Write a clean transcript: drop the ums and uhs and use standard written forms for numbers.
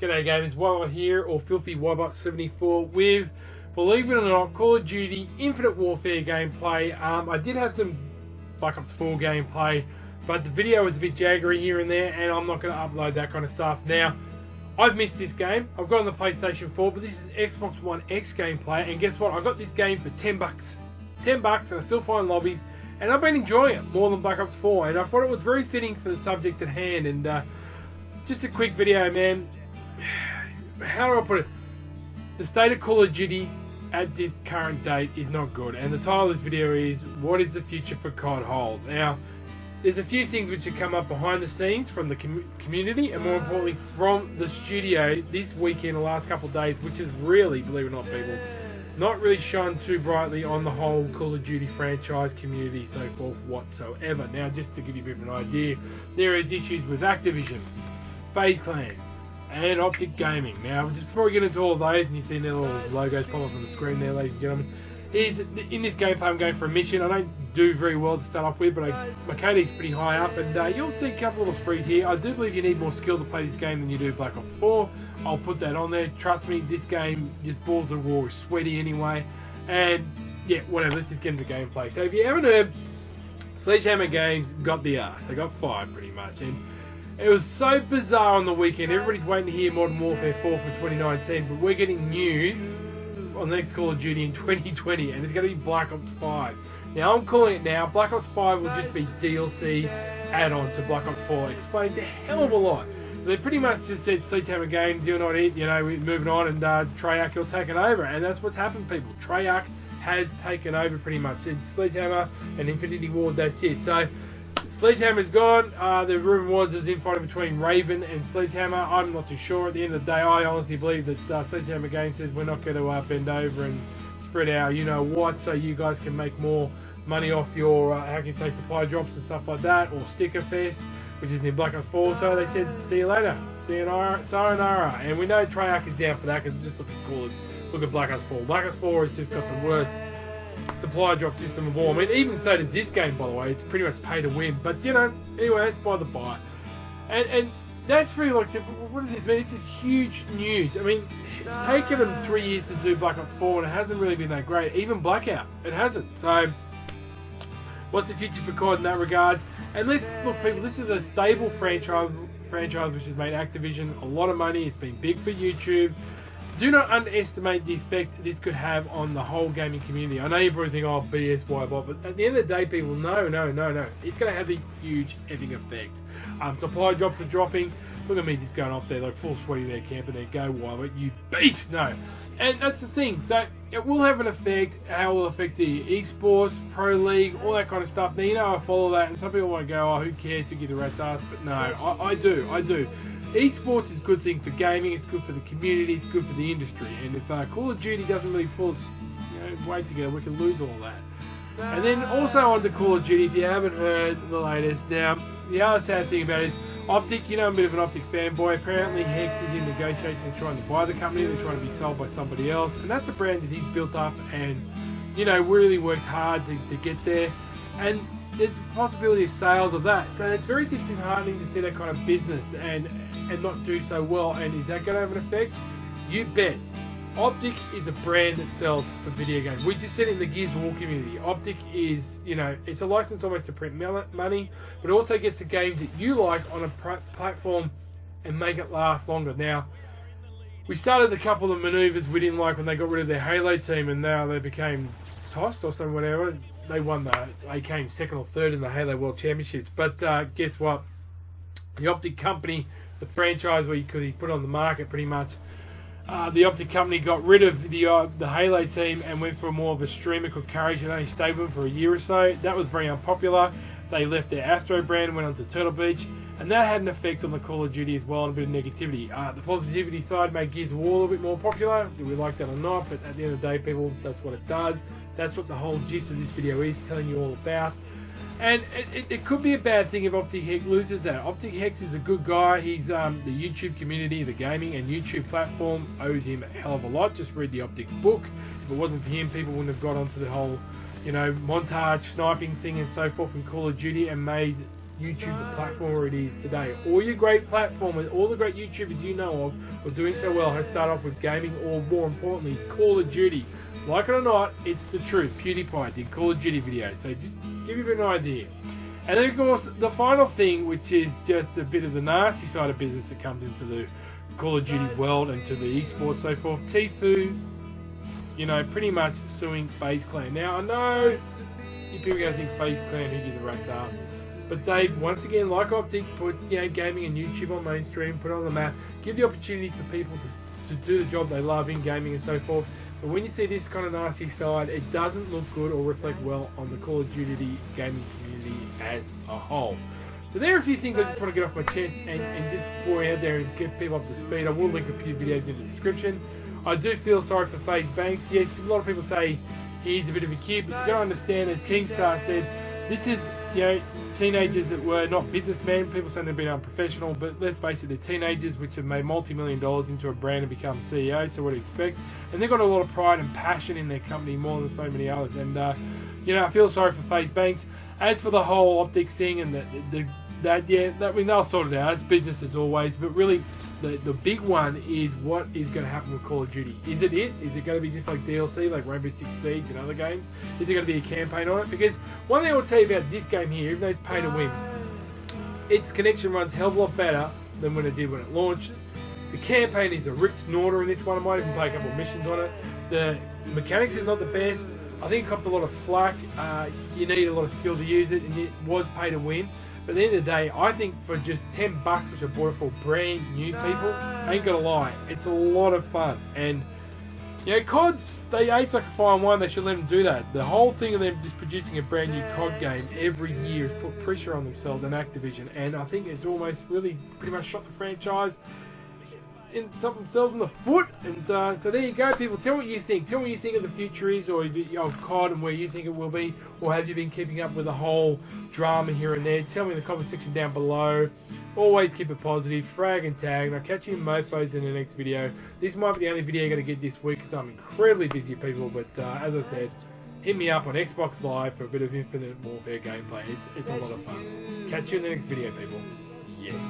G'day gamers, Wybot here, or Filthy Wybot74 with, believe it or not, Call of Duty Infinite Warfare gameplay. I did have some Black Ops 4 gameplay, but the video was a bit jaggery here and there, and I'm not going to upload that kind of stuff. Now, I've missed this game. I've got on the PlayStation 4, but this is Xbox One X gameplay, and guess what? I got this game for $10. $10, and I still find lobbies, and I've been enjoying it more than Black Ops 4, and I thought it was very fitting for the subject at hand. And just a quick video, man. How do I put it? The state of Call of Duty at this current date is not good, and the title of this video is "What is the future for COD hold?" Now, there's a few things which have come up behind the scenes from the community, and more importantly from the studio this weekend, the last couple of days, which is really, believe it or not, people, not really shone too brightly on the whole Call of Duty franchise community, so forth whatsoever. Now, just to give you a bit of an idea, there is issues with Activision, Faze Clan, and Optic Gaming. Now, just before we get into all of those, and you see their little logos pop up on the screen there, ladies and gentlemen, in this gameplay I'm going for a mission. I don't do very well to start off with, but my KD's pretty high up, and you'll see a couple of little sprees here. I do believe you need more skill to play this game than you do Black Ops 4. I'll put that on there. Trust me, this game, just balls of war, is sweaty anyway. And yeah, whatever, let's just get into gameplay. So if you haven't heard, Sledgehammer Games got the arse. They got fired pretty much, and it was so bizarre on the weekend. Everybody's waiting to hear Modern Warfare 4 for 2019, but we're getting news on the next Call of Duty in 2020, and it's going to be Black Ops 5. Now, I'm calling it now. Black Ops 5 will just be DLC add-on to Black Ops 4. It explains a hell of a lot. They pretty much just said, Sledgehammer Games, you're not it, you know, we're moving on, and Treyarch will take it over. And that's what's happened, people. Treyarch has taken over pretty much. It's Sledgehammer and Infinity Ward, that's it. So, Sledgehammer's gone. The rumour was there's infighting between Raven and Sledgehammer. I'm not too sure. At the end of the day, I honestly believe that Sledgehammer Games says we're not going to bend over and spread our you-know-what, so you guys can make more money off your, how can you say, supply drops and stuff like that, or Sticker Fest, which is in Black Ops 4. So they said, see you later. Sayonara. And we know Treyarch is down for that, because just look at Black Ops 4. Black Ops 4 has just got the worst supply drop system of all. I mean, even so does this game, by the way. It's pretty much pay to win. But, you know, anyway, that's by the by. And that's really like, what does this mean? This is huge news. I mean, it's taken them 3 years to do Black Ops 4, and it hasn't really been that great. Even Blackout, it hasn't. So, what's the future for COD in that regards? And let's look, people, this is a stable franchise which has made Activision a lot of money. It's been big for YouTube. Do not underestimate the effect this could have on the whole gaming community. I know you probably think, oh, BS, Wybot, but at the end of the day, people, no. It's going to have a huge effing effect. Supply drops are dropping. Look at me just going off there like full sweaty there, camper there. Go, Wybot, you beast! No. And that's the thing. So, it will have an effect. How it will affect the esports, pro league, all that kind of stuff. Now, you know, I follow that, and some people might go, oh, who cares, who gives a rat's ass? But no, I do. Esports is a good thing for gaming, it's good for the community, it's good for the industry, and if Call of Duty doesn't really pull its weight together, we can lose all that. And then also on to Call of Duty, if you haven't heard the latest. Now, the other sad thing about it is Optic, you know, I'm a bit of an Optic fanboy. Apparently Hex is in negotiation trying to buy the company, they're trying to be sold by somebody else, and that's a brand that he's built up and, you know, really worked hard to get there. And there's a possibility of sales of that, so it's very disheartening to see that kind of business and not do so well. And is that going to have an effect? You bet. Optic is a brand that sells for video games. We just said it in the Gears of War community. Optic is, you know, it's a license almost to print money, but it also gets the games that you like on a platform and make it last longer. Now, we started a couple of maneuvers we didn't like when they got rid of their Halo team, and now they became tossed or something, whatever. They came second or third in the Halo World Championships. But guess what? The Optic company, the franchise where he put on the market pretty much, the Optic company got rid of the Halo team and went for more of a streamer called Courage, and only stayed with them for a year or so. That was very unpopular. They left their Astro brand and went on to Turtle Beach, and that had an effect on the Call of Duty as well, and a bit of negativity. The positivity side made Gears of War a little bit more popular. Do we like that or not? But at the end of the day, people, that's what it does. That's what the whole gist of this video is, telling you all about. And it could be a bad thing if Optic Hex loses that. Optic Hex is a good guy. He's the YouTube community, the gaming and YouTube platform owes him a hell of a lot. Just read the Optic book. If it wasn't for him, people wouldn't have got onto the whole, you know, montage sniping thing and so forth in Call of Duty and made YouTube platform where it is today. All your great platformers, all the great YouTubers you know of are doing so well has started off with gaming, or more importantly, Call of Duty. Like it or not, it's the truth. PewDiePie did Call of Duty videos, so just give you an idea. And then of course, the final thing, which is just a bit of the nasty side of business that comes into the Call of Duty world and to the esports, so forth. Tfue, you know, pretty much suing Faze Clan. Now I know you people are going to think Faze Clan, who gives a rat's ass, but they've once again, like Optic, put gaming and YouTube on mainstream, put it on the map, give the opportunity for people to do the job they love in gaming and so forth. But when you see this kind of nasty side, it doesn't look good or reflect well on the Call of Duty gaming community as a whole. So there are a few things I just want to get off my chest and just pour out there and get people up to speed. I will link a few videos in the description. I do feel sorry for Faze Banks. Yes, a lot of people say he's a bit of a kid, but you've got to understand, as Keemstar said, this is, you know, teenagers that were not businessmen. People say they've been unprofessional, but let's face it, they're teenagers which have made multi-million dollars into a brand and become CEOs, so what do you expect? And they've got a lot of pride and passion in their company, more than so many others. And, you know, I feel sorry for Faze Banks. As for the whole Optic thing and I mean, they'll sort it out. It's business as always, but really, the big one is what is going to happen with Call of Duty. Is it? Is it going to be just like DLC, like Rainbow Six Siege and other games? Is there going to be a campaign on it? Because one thing I will tell you about this game here, even though it's pay to win, its connection runs a hell of a lot better than when it did when it launched. The campaign is a rip snorter in this one. I might even play a couple of missions on it. The mechanics is not the best. I think it copped a lot of flack. You need a lot of skill to use it, and it was pay to win. But at the end of the day, I think for just $10, which I bought it for brand new people, I ain't gonna lie, it's a lot of fun. And you know, CODs, they age like a fine wine. They should let them do that. The whole thing of them just producing a brand new COD game every year has put pressure on themselves and Activision. And I think it's almost really pretty much shot the franchise in themselves in the foot. And so there you go, people. Tell me what you think. Tell me what you think of the future is, or of COD and where you think it will be, or have you been keeping up with the whole drama here and there? Tell me in the comment section down below. Always keep it positive, frag and tag, and I'll catch you in mofos in the next video. This might be the only video I'm going to get this week because I'm incredibly busy, people, but as I said, hit me up on Xbox Live for a bit of Infinite Warfare gameplay. It's a lot of fun. Catch you in the next video, people. Yes.